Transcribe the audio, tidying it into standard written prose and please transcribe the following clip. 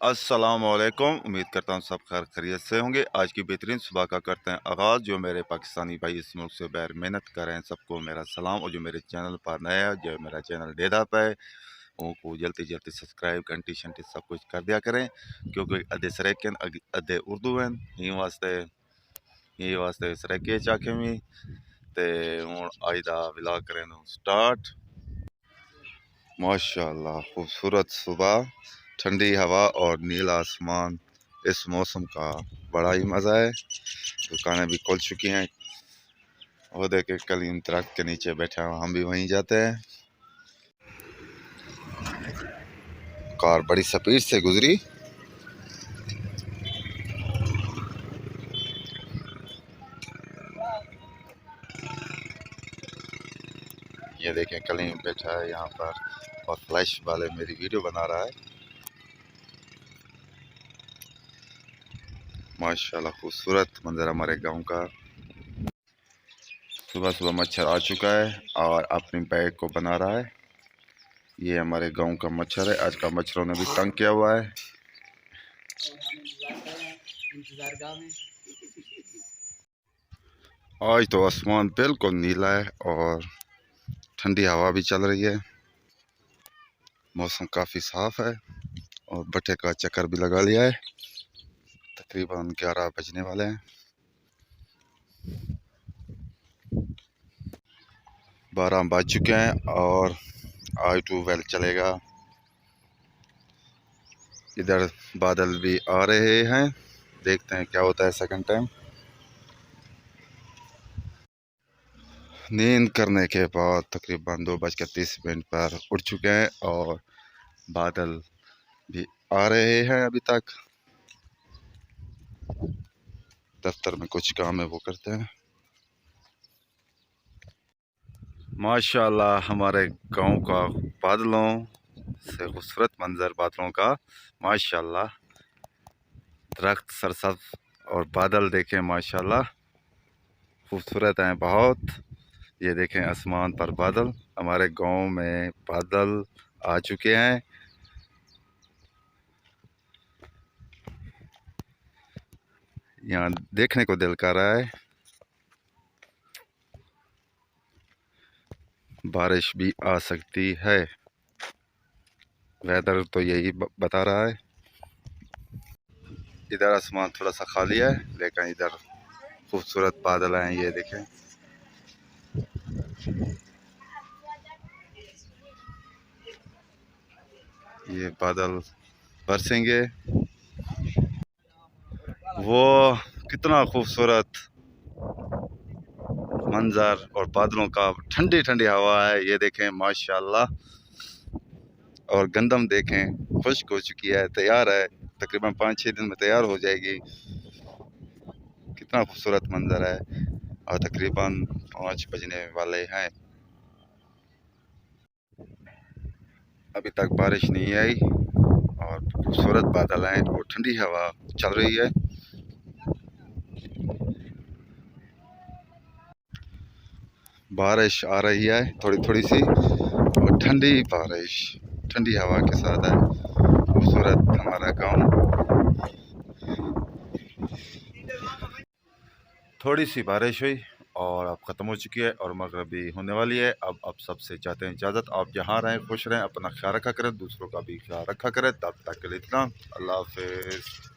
अस्सलामुअलैकुम। उम्मीद करता हूँ सब खैर खैरियत से होंगे। आज की बेहतरीन सुबह का करते हैं आगाज़। जो मेरे पाकिस्तानी भाई इस मुल्क से बाहर मेहनत कर रहे हैं सबको मेरा सलाम, और जो मेरे चैनल पर नया है, जो मेरा चैनल डेदा पे है, उनको जल्दी जल्दी सब्सक्राइब घंटी शंटी सब कुछ कर दिया करें, क्योंकि अधे सरेकन अधे उर्दू हैं। ये वास्ते सरेके चाखे में ते हूँ आज दा व्लॉग करें स्टार्ट। माशाअल्लाह खूबसूरत सुबह, ठंडी हवा और नीला आसमान। इस मौसम का बड़ा ही मज़ा है। दुकानें भी खुल चुकी हैं। वो देखे कलीम दरख्त के नीचे बैठे हैं, हम भी वहीं जाते हैं। कार बड़ी स्पीड से गुजरी। ये देखें कलीम बैठा है यहाँ पर, और फ्लैश वाले मेरी वीडियो बना रहा है। माशाल्लाह खूबसूरत मंजर हमारे गांव का। सुबह सुबह मच्छर आ चुका है और अपनी बैग को बना रहा है। ये हमारे गांव का मच्छर है। आज का मच्छरों ने भी तंग किया हुआ है। आज तो आसमान बिल्कुल नीला है और ठंडी हवा भी चल रही है। मौसम काफ़ी साफ़ है और भट्टे का चक्कर भी लगा लिया है। तकरीबन 11 बजने वाले हैं। 12 बज चुके हैं और आज ट्यूबवेल चलेगा। इधर बादल भी आ रहे हैं, देखते हैं क्या होता है सेकंड टाइम। नींद करने के बाद तकरीबन 2:30 पर उठ चुके हैं और बादल भी आ रहे हैं। अभी तक दफ्तर में कुछ काम है वो करते हैं। माशाल्लाह हमारे गांव का बादलों से खूबसूरत मंजर बादलों का। माशाल्लाह दरख्त सरसब्ज और बादल देखें माशाल्लाह खूबसूरत हैं बहुत। ये देखें आसमान पर बादल। हमारे गांव में बादल आ चुके हैं। यहाँ देखने को दिल कर रहा है। बारिश भी आ सकती है, वेदर तो यही बता रहा है। इधर आसमान थोड़ा सा खाली है, लेकिन इधर खूबसूरत बादल हैं। ये देखें, ये बादल बरसेंगे। वो कितना खूबसूरत मंजर और बादलों का, ठंडी ठंडी हवा है। ये देखें माशाल्लाह। और गंदम देखें खुश्क हो चुकी है, तैयार है। तकरीबन 5-6 दिन में तैयार हो जाएगी। कितना खूबसूरत मंजर है। और तकरीबन 5 बजने वाले हैं। अभी तक बारिश नहीं आई और खूबसूरत बादल हैं और ठंडी हवा चल रही है। बारिश आ रही है थोड़ी थोड़ी सी, और ठंडी बारिश ठंडी हवा के साथ है। खूबसूरत हमारा गांव। थोड़ी सी बारिश हुई और अब ख़त्म हो चुकी है और मगरिब भी होने वाली है। अब सबसे चाहते हैं इजाज़त। आप जहाँ रहें खुश रहें, अपना ख्याल रखा करें, दूसरों का भी ख्याल रखा करें। तब तक के लिए इतना, अल्लाह हाफिज़।